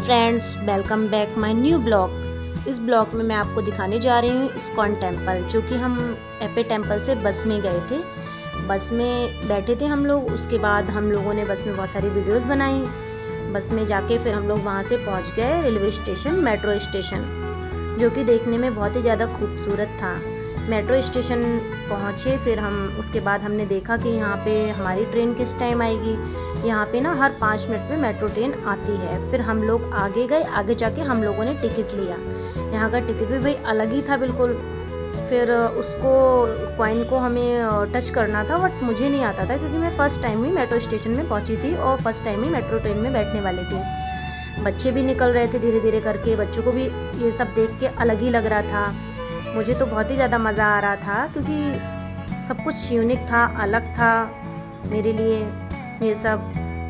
Friends, welcome back my new blog. इस blog में मैं आपको दिखाने जा रही हूँ इस्कॉन टेम्पल, जो कि हम एपे टेम्पल से बस में गए थे। बस में बैठे थे हम लोग। उसके बाद हम लोगों ने बस में बहुत सारी वीडियोस बनाई। बस में जाके फिर हम लोग वहाँ से पहुँच गए रेलवे स्टेशन, मेट्रो स्टेशन, जो कि देखने में बहुत ही ज़्यादा खूबसूरत था। मेट्रो स्टेशन पहुँचे, फिर हम उसके बाद हमने देखा कि यहाँ पे हमारी ट्रेन किस टाइम आएगी। यहाँ पे ना हर 5 मिनट में मेट्रो ट्रेन आती है। फिर हम लोग आगे गए, आगे जाके हम लोगों ने टिकट लिया। यहाँ का टिकट भी भाई अलग ही था बिल्कुल। फिर उसको कॉइन को हमें टच करना था, बट मुझे नहीं आता था क्योंकि मैं फ़र्स्ट टाइम ही मेट्रो स्टेशन में पहुँची थी और फर्स्ट टाइम ही मेट्रो ट्रेन में बैठने वाली थी। बच्चे भी निकल रहे थे धीरे धीरे करके। बच्चों को भी ये सब देख के अलग ही लग रहा था। मुझे तो बहुत ही ज़्यादा मज़ा आ रहा था क्योंकि सब कुछ यूनिक था, अलग था मेरे लिए ये सब।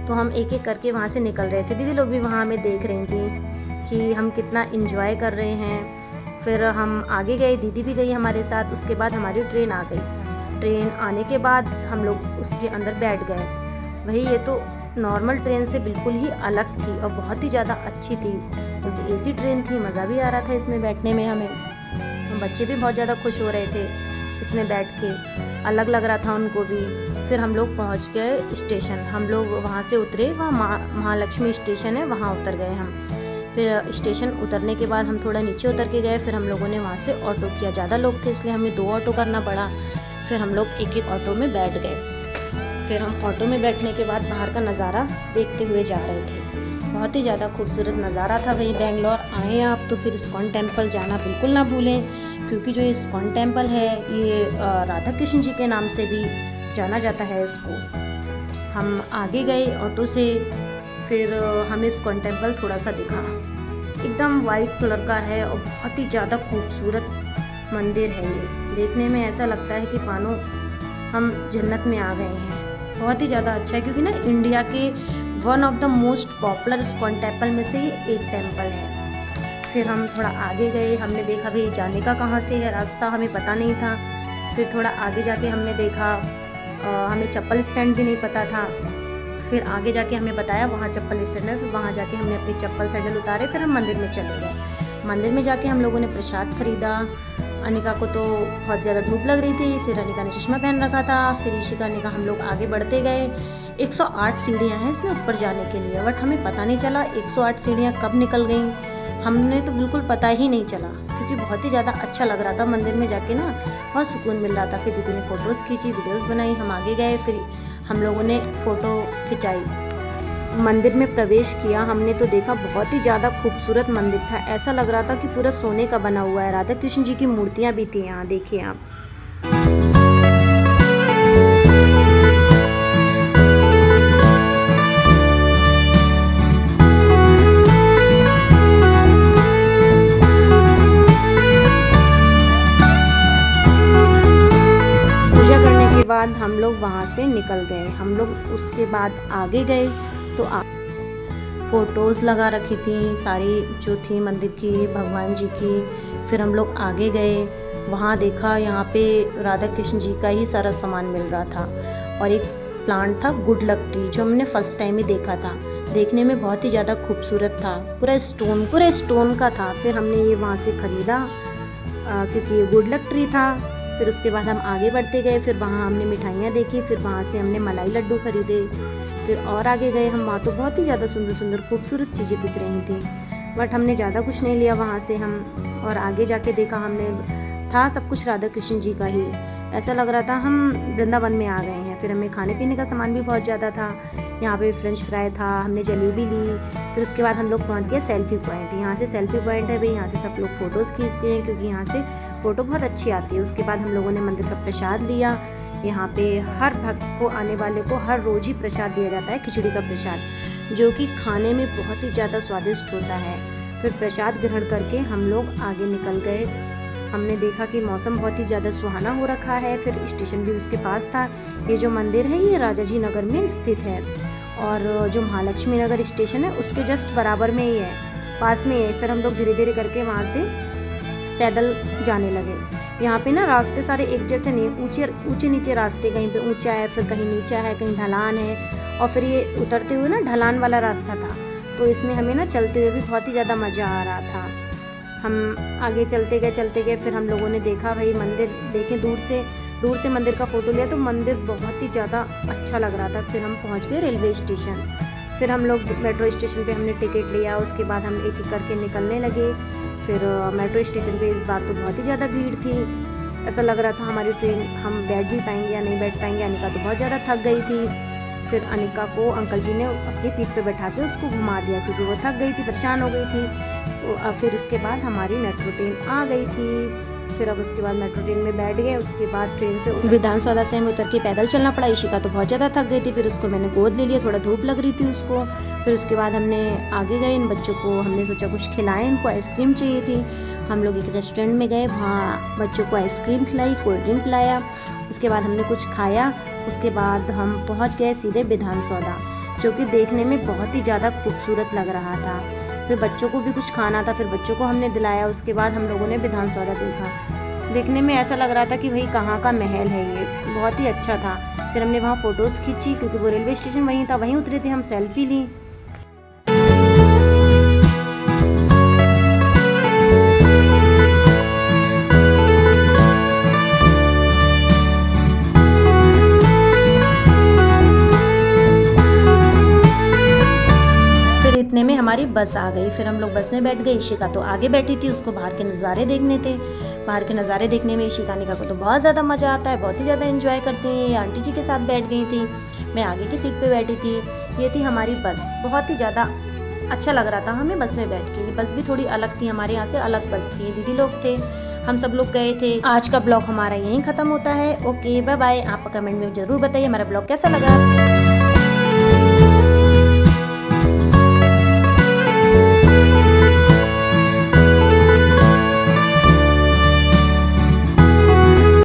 तो हम एक एक करके वहाँ से निकल रहे थे। दीदी लोग भी वहाँ हमें देख रही थी कि हम कितना एंजॉय कर रहे हैं। फिर हम आगे गए, दीदी भी गई हमारे साथ। उसके बाद हमारी ट्रेन आ गई। ट्रेन आने के बाद हम लोग उसके अंदर बैठ गए। वही ये तो नॉर्मल ट्रेन से बिल्कुल ही अलग थी और बहुत ही ज़्यादा अच्छी थी क्योंकि एसी ट्रेन थी। मज़ा भी आ रहा था इसमें बैठने में हमें। बच्चे भी बहुत ज़्यादा खुश हो रहे थे इसमें बैठ के, अलग लग रहा था उनको भी। फिर हम लोग पहुंच गए स्टेशन। हम लोग वहाँ से उतरे, वहाँ महालक्ष्मी स्टेशन है, वहाँ उतर गए हम। फिर स्टेशन उतरने के बाद हम थोड़ा नीचे उतर के गए। फिर हम लोगों ने वहाँ से ऑटो किया। ज़्यादा लोग थे इसलिए हमें 2 ऑटो करना पड़ा। फिर हम लोग एक एक ऑटो में बैठ गए। फिर हम ऑटो में बैठने के बाद बाहर का नज़ारा देखते हुए जा रहे थे। बहुत ही ज़्यादा खूबसूरत नज़ारा था। वही बेंगलोर आएँ आप तो फिर इस्कॉन टेम्पल जाना बिल्कुल ना भूलें, क्योंकि जो इस्कॉन टेम्पल है ये राधा कृष्ण जी के नाम से भी जाना जाता है इसको। हम आगे गए ऑटो से। फिर हमें इस्कॉन टेम्पल थोड़ा सा दिखा। एकदम वाइट कलर का है और बहुत ही ज़्यादा खूबसूरत मंदिर है ये। देखने में ऐसा लगता है कि मानो हम जन्नत में आ गए हैं। बहुत ही ज़्यादा अच्छा है क्योंकि ना इंडिया के one of the most popular ISKCON temple में से ये एक टेम्पल है। फिर हम थोड़ा आगे गए। हमने देखा भाई जाने का कहाँ से है रास्ता, हमें पता नहीं था। फिर थोड़ा आगे जाके हमने देखा, हमें चप्पल स्टैंड भी नहीं पता था। फिर आगे जाके हमें बताया वहाँ चप्पल स्टैंड है। फिर वहाँ जाके हमने अपनी चप्पल सैंडल उतारे। फिर हम मंदिर में चले गए। मंदिर में जाके हम लोगों ने प्रसाद खरीदा। अनिका को तो बहुत ज़्यादा धूप लग रही थी। फिर अनिका ने चश्मा पहन रखा था। फिर ईशिका ने कहा हम लोग आगे बढ़ते गए। 108 सीढ़ियाँ हैं इसमें ऊपर जाने के लिए, बट हमें पता नहीं चला 108 सीढ़ियाँ कब निकल गईं। हमने तो बिल्कुल पता ही नहीं चला क्योंकि बहुत ही ज़्यादा अच्छा लग रहा था मंदिर में जाके ना, बहुत सुकून मिल रहा था। फिर दीदी ने फ़ोटोज़ खींची, वीडियोस बनाई। हम आगे गए, फिर हम लोगों ने फ़ोटो खिंचाई। मंदिर में प्रवेश किया हमने तो देखा बहुत ही ज़्यादा खूबसूरत मंदिर था। ऐसा लग रहा था कि पूरा सोने का बना हुआ है। राधा कृष्ण जी की मूर्तियाँ भी थी यहाँ, देखिए आप। बाद हम लोग वहाँ से निकल गए। हम लोग उसके बाद आगे गए तो फ़ोटोज़ लगा रखी थी सारी जो थी मंदिर की, भगवान जी की। फिर हम लोग आगे गए, वहाँ देखा यहाँ पे राधा कृष्ण जी का ही सारा सामान मिल रहा था। और एक प्लांट था गुड लक ट्री, जो हमने फ़र्स्ट टाइम ही देखा था। देखने में बहुत ही ज़्यादा खूबसूरत था, पूरा स्टोन का था। फिर हमने ये वहाँ से ख़रीदा क्योंकि ये गुड लक ट्री था। फिर उसके बाद हम आगे बढ़ते गए। फिर वहाँ हमने मिठाइयाँ देखी। फिर वहाँ से हमने मलाई लड्डू खरीदे। फिर और आगे गए हम, वहाँ तो बहुत ही ज़्यादा सुंदर सुंदर खूबसूरत चीज़ें बिक रही थी, बट हमने ज़्यादा कुछ नहीं लिया वहाँ से हम। और आगे जाके देखा हमने, था सब कुछ राधा कृष्ण जी का ही। ऐसा लग रहा था हम वृंदावन में आ गए हैं। फिर हमें खाने पीने का सामान भी बहुत ज़्यादा था। यहाँ पे फ्रेंच फ्राई था, हमने जलेबी ली। फिर उसके बाद हम लोग पहुँच गए सेल्फ़ी पॉइंट। यहाँ से सेल्फ़ी पॉइंट है भाई, यहाँ से सब लोग फ़ोटोज़ खींचते हैं क्योंकि यहाँ से फ़ोटो बहुत अच्छी आती है। उसके बाद हम लोगों ने मंदिर का प्रसाद लिया। यहाँ पे हर भक्त को, आने वाले को हर रोज़ ही प्रसाद दिया जाता है, खिचड़ी का प्रसाद, जो कि खाने में बहुत ही ज़्यादा स्वादिष्ट होता है। फिर प्रसाद ग्रहण करके हम लोग आगे निकल गए। हमने देखा कि मौसम बहुत ही ज़्यादा सुहाना हो रखा है। फिर स्टेशन भी उसके पास था। ये जो मंदिर है ये राजा जी नगर में स्थित है और जो महालक्ष्मी नगर स्टेशन है उसके जस्ट बराबर में ही है, पास में है। फिर हम लोग धीरे धीरे करके वहाँ से पैदल जाने लगे। यहाँ पे ना रास्ते सारे एक जैसे नहीं, ऊंचे नीचे रास्ते, कहीं पे ऊंचा है, फिर कहीं नीचा है, कहीं ढलान है। और फिर ये उतरते हुए ना ढलान वाला रास्ता था। तो इसमें हमें ना चलते हुए भी बहुत ही ज़्यादा मज़ा आ रहा था। हम आगे चलते गए, फिर हम लोगों ने देखा भाई मंदिर देखें दूर से मंदिर का फ़ोटो लिया तो मंदिर बहुत ही ज़्यादा अच्छा लग रहा था। फिर हम पहुंच गए रेलवे स्टेशन। फिर हम लोग मेट्रो स्टेशन पे हमने टिकट लिया, उसके बाद हम एक एक करके निकलने लगे। फिर मेट्रो स्टेशन पे इस बार तो बहुत ही ज़्यादा भीड़ थी। ऐसा लग रहा था हमारी ट्रेन हम बैठ भी पाएंगे या नहीं बैठ पाएंगे। अनिका तो बहुत ज़्यादा थक गई थी। फिर अनिका को अंकल जी ने अपनी पीठ पे बैठा के उसको घुमा दिया क्योंकि वो थक गई थी, परेशान हो गई थी। फिर उसके बाद हमारी मेट्रो ट्रेन आ गई थी। फिर अब उसके बाद मेट्रो ट्रेन में बैठ गए। उसके बाद ट्रेन से विधान सौदा से हमें उतर के पैदल चलना पड़ा। इशिका तो बहुत ज़्यादा थक गई थी, फिर उसको मैंने गोद ले लिया, थोड़ा धूप लग रही थी उसको। फिर उसके बाद हमने आगे गए, इन बच्चों को हमने सोचा कुछ खिलाएं, इनको आइसक्रीम चाहिए थी। हम लोग एक रेस्टोरेंट में गए, वहाँ बच्चों को आइसक्रीम खिलाई, कोल्ड ड्रिंक पिलाया। उसके बाद हमने कुछ खाया। उसके बाद हम पहुँच गए सीधे विधान सौदा, जो कि देखने में बहुत ही ज़्यादा खूबसूरत लग रहा था। फिर बच्चों को भी कुछ खाना था, फिर बच्चों को हमने दिलाया। उसके बाद हम लोगों ने विधान सौदा देखा। देखने में ऐसा लग रहा था कि भाई कहाँ का महल है ये, बहुत ही अच्छा था। फिर हमने वहाँ फ़ोटोज़ खींची क्योंकि वो रेलवे स्टेशन वहीं था, वहीं उतरे थे हम, सेल्फी ली। इतने में हमारी बस आ गई। फिर हम लोग बस में बैठ गए। इशिका तो आगे बैठी थी, उसको बाहर के नज़ारे देखने थे। बाहर के नज़ारे देखने में इशिका अनिका को तो बहुत ज़्यादा मज़ा आता है, बहुत ही ज़्यादा एंजॉय करती हैं। ये आंटी जी के साथ बैठ गई थी, मैं आगे की सीट पे बैठी थी। ये थी हमारी बस, बहुत ही ज़्यादा अच्छा लग रहा था हमें बस में बैठ के। ये बस भी थोड़ी अलग थी, हमारे यहाँ से अलग बस थी। दीदी लोग थे, हम सब लोग गए थे। आज का ब्लॉग हमारा यहीं ख़त्म होता है। Okay bye bye. आप कमेंट में ज़रूर बताइए हमारा ब्लॉग कैसा लगा।